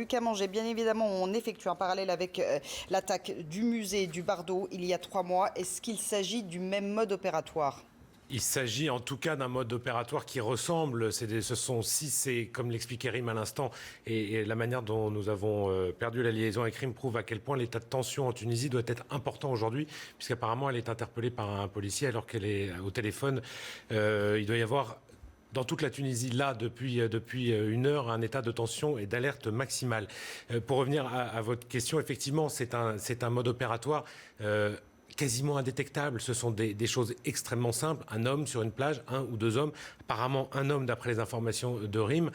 Lucas Manger, bien évidemment, on effectue un parallèle avec l'attaque du musée du Bardo il y a 3 mois. Est-ce qu'il s'agit du même mode opératoire ? Il s'agit en tout cas d'un mode opératoire qui ressemble. Si c'est comme l'expliquait Rim à l'instant, et la manière dont nous avons perdu la liaison avec Rim prouve à quel point l'état de tension en Tunisie doit être important aujourd'hui, puisqu'apparemment elle est interpellée par un policier alors qu'elle est au téléphone. Il doit y avoir dans toute la Tunisie, là, depuis 1 heure, un état de tension et d'alerte maximale. Pour revenir à votre question, effectivement, c'est un mode opératoire quasiment indétectable. Ce sont des choses extrêmement simples. Un homme sur une plage, 1 ou 2 hommes, apparemment un homme d'après les informations de Rim,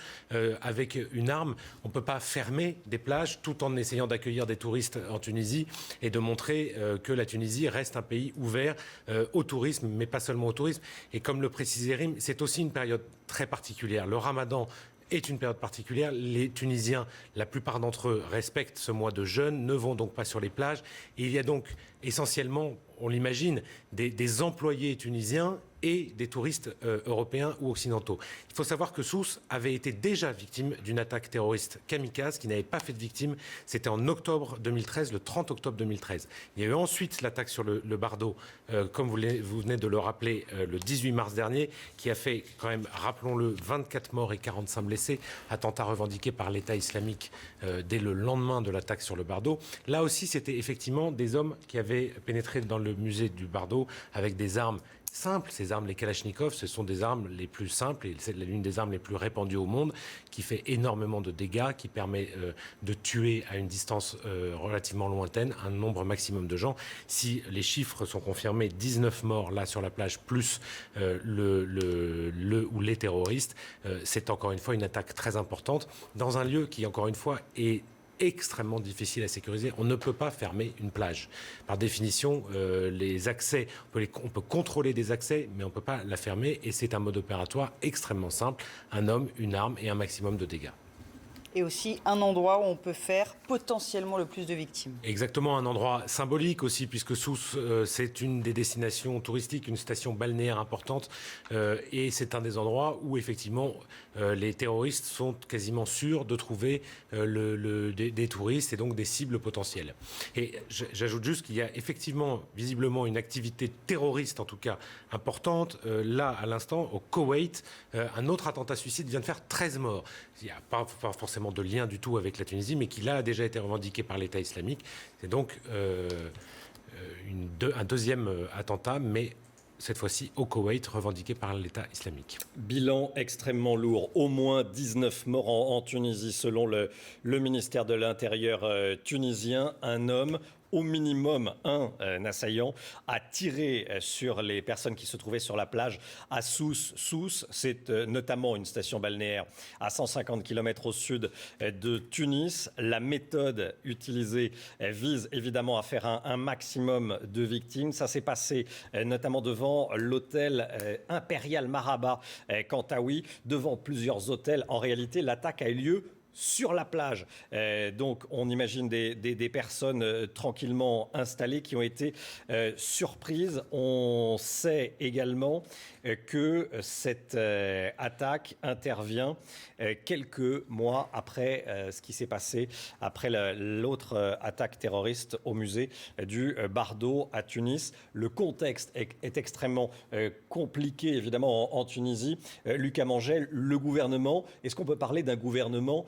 avec une arme. On ne peut pas fermer des plages tout en essayant d'accueillir des touristes en Tunisie et de montrer que la Tunisie reste un pays ouvert au tourisme, mais pas seulement au tourisme. Et comme le précisait Rim, c'est aussi une période très particulière. Le Ramadan est une période particulière. Les Tunisiens, la plupart d'entre eux, respectent ce mois de jeûne, ne vont donc pas sur les plages. Et il y a donc essentiellement, on l'imagine, des employés tunisiens et des touristes européens ou occidentaux. Il faut savoir que Sousse avait été déjà victime d'une attaque terroriste kamikaze qui n'avait pas fait de victime. C'était en octobre 2013, le 30 octobre 2013. Il y a eu ensuite l'attaque sur le Bardo, comme vous venez de le rappeler, le 18 mars dernier, qui a fait quand même, rappelons-le, 24 morts et 45 blessés, attentat revendiqué par l'État islamique dès le lendemain de l'attaque sur le Bardo. Là aussi, c'était effectivement des hommes qui avaient pénétré dans le musée du Bardo avec des armes simples. Ces armes, les Kalachnikov, ce sont des armes les plus simples et c'est l'une des armes les plus répandues au monde, qui fait énormément de dégâts, qui permet de tuer à une distance relativement lointaine un nombre maximum de gens. Si les chiffres sont confirmés, 19 morts là sur la plage, plus le ou les terroristes, c'est encore une fois une attaque très importante dans un lieu qui, encore une fois, est extrêmement difficile à sécuriser. On ne peut pas fermer une plage. Par définition, les accès, on peut contrôler des accès, mais on ne peut pas la fermer. Et c'est un mode opératoire extrêmement simple. Un homme, une arme et un maximum de dégâts. Et aussi un endroit où on peut faire potentiellement le plus de victimes. Exactement, un endroit symbolique aussi, puisque Sousse, c'est une des destinations touristiques, une station balnéaire importante, et c'est un des endroits où effectivement les terroristes sont quasiment sûrs de trouver des touristes et donc des cibles potentielles. Et j'ajoute juste qu'il y a effectivement, visiblement, une activité terroriste, en tout cas importante. Là, à l'instant, au Koweït, un autre attentat suicide vient de faire 13 morts. Il n'y a pas forcément de lien du tout avec la Tunisie, mais qui là a déjà été revendiqué par l'État islamique. C'est donc un deuxième attentat, mais cette fois-ci au Koweït, revendiqué par l'État islamique. Bilan extrêmement lourd. Au moins 19 morts en Tunisie, selon le ministère de l'Intérieur tunisien. Un homme, au minimum un assaillant, a tiré sur les personnes qui se trouvaient sur la plage à Sousse. Sousse, c'est notamment une station balnéaire à 150 km au sud de Tunis. La méthode utilisée vise évidemment à faire un maximum de victimes. Ça s'est passé notamment devant l'hôtel Impérial Maraba Kantaoui, devant plusieurs hôtels. En réalité, l'attaque a eu lieu sur la plage. Donc on imagine des personnes tranquillement installées qui ont été surprises. On sait également que cette attaque intervient quelques mois après ce qui s'est passé après l'autre attaque terroriste au musée du Bardo à Tunis. Le contexte est extrêmement compliqué évidemment en Tunisie. Lucas Mangel, le gouvernement, est-ce qu'on peut parler d'un gouvernement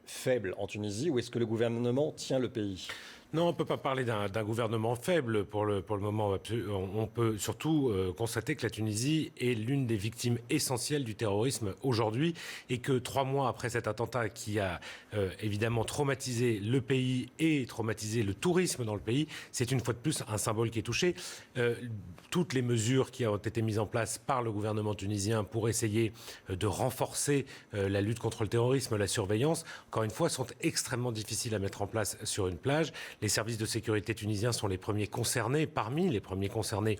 faible en Tunisie ou est-ce que le gouvernement tient le pays ? Non, on ne peut pas parler d'un gouvernement faible pour le moment. On peut surtout constater que la Tunisie est l'une des victimes essentielles du terrorisme aujourd'hui et que 3 mois après cet attentat qui a évidemment traumatisé le pays et traumatisé le tourisme dans le pays, c'est une fois de plus un symbole qui est touché. Toutes les mesures qui ont été mises en place par le gouvernement tunisien pour essayer de renforcer la lutte contre le terrorisme, la surveillance, encore une fois, sont extrêmement difficiles à mettre en place sur une plage. Les services de sécurité tunisiens sont les premiers concernés, parmi les premiers concernés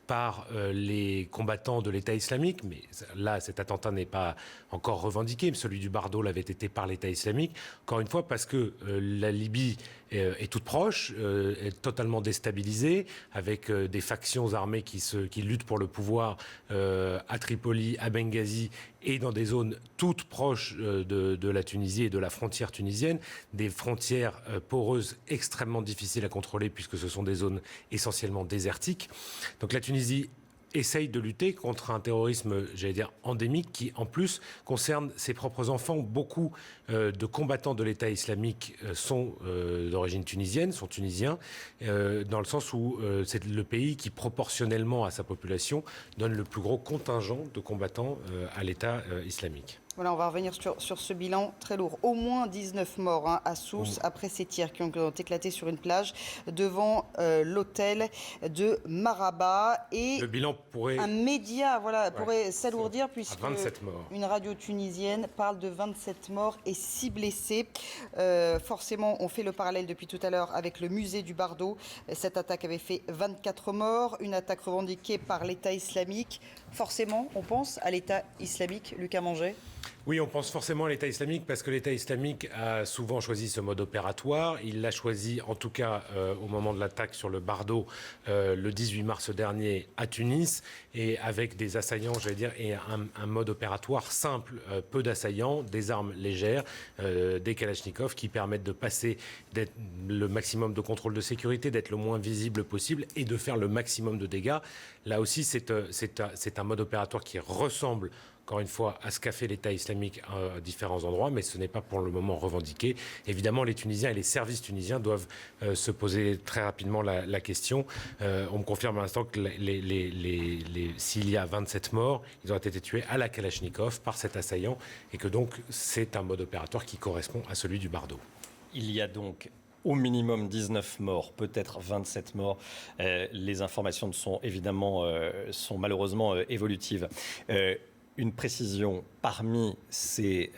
par les combattants de l'État islamique. Mais là, cet attentat n'est pas encore revendiqué. Celui du Bardo l'avait été par l'État islamique. Encore une fois, parce que la Libye est toute proche, est totalement déstabilisée, avec des factions armées qui luttent pour le pouvoir à Tripoli, à Benghazi et dans des zones toutes proches de la Tunisie et de la frontière tunisienne, des frontières poreuses extrêmement difficiles à contrôler puisque ce sont des zones essentiellement désertiques. Donc la Tunisie essaye de lutter contre un terrorisme, j'allais dire, endémique, qui en plus concerne ses propres enfants. Beaucoup de combattants de l'État islamique sont d'origine tunisienne, sont tunisiens, dans le sens où c'est le pays qui, proportionnellement à sa population, donne le plus gros contingent de combattants à l'État islamique. Voilà, on va revenir sur ce bilan très lourd. Au moins 19 morts à Sousse après ces tirs qui ont éclaté sur une plage devant l'hôtel de Maraba. Et le bilan pourrait... Un média pourrait s'alourdir puisque 27 morts. Une radio tunisienne parle de 27 morts et 6 blessés. Forcément, on fait le parallèle depuis tout à l'heure avec le musée du Bardo. Cette attaque avait fait 24 morts, une attaque revendiquée par l'État islamique. Forcément, on pense à l'État islamique, Lucas Manget. Oui, on pense forcément à l'État islamique parce que l'État islamique a souvent choisi ce mode opératoire. Il l'a choisi, en tout cas, au moment de l'attaque sur le Bardo, le 18 mars dernier à Tunis, et avec des assaillants, j'allais dire, et un mode opératoire simple, peu d'assaillants, des armes légères, des kalachnikovs qui permettent de passer d'être le maximum de contrôle de sécurité, d'être le moins visible possible et de faire le maximum de dégâts. Là aussi, c'est un mode opératoire qui ressemble, encore une fois, à ce qu'a fait l'État islamique à différents endroits, mais ce n'est pas pour le moment revendiqué. Évidemment, les Tunisiens et les services tunisiens doivent se poser très rapidement la question. On me confirme à l'instant que s'il y a 27 morts, ils ont été tués à la Kalachnikov par cet assaillant, et que donc c'est un mode opératoire qui correspond à celui du Bardo. Il y a donc au minimum 19 morts, peut-être 27 morts. Les informations sont malheureusement évolutives. Une précision, parmi ces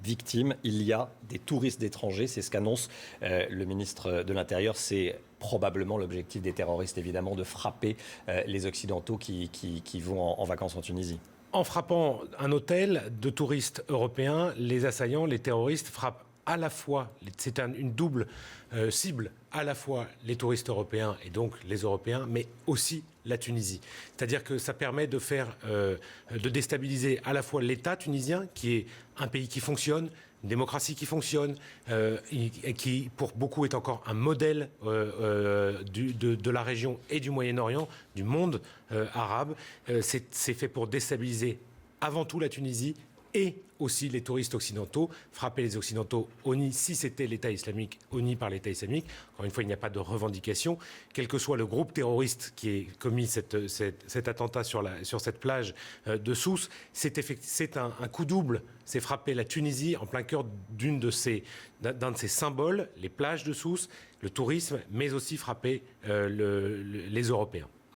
victimes, il y a des touristes d'étrangers, c'est ce qu'annonce le ministre de l'Intérieur. C'est probablement l'objectif des terroristes, évidemment, de frapper les Occidentaux qui vont en vacances en Tunisie. En frappant un hôtel de touristes européens, les assaillants, les terroristes frappent à la fois, c'est une double cible, à la fois les touristes européens et donc les Européens, mais aussi la Tunisie. C'est-à-dire que ça permet de déstabiliser à la fois l'État tunisien, qui est un pays qui fonctionne, une démocratie qui fonctionne, et qui, pour beaucoup, est encore un modèle de la région et du Moyen-Orient, du monde arabe. C'est fait pour déstabiliser avant tout la Tunisie et aussi les touristes occidentaux, frapper les Occidentaux honnis, si c'était l'État islamique, honnis par l'État islamique. Encore une fois, il n'y a pas de revendication. Quel que soit le groupe terroriste qui ait commis cet attentat sur cette plage de Sousse, c'est un coup double. C'est frapper la Tunisie en plein cœur d'un de ses symboles, les plages de Sousse, le tourisme, mais aussi frapper les Européens.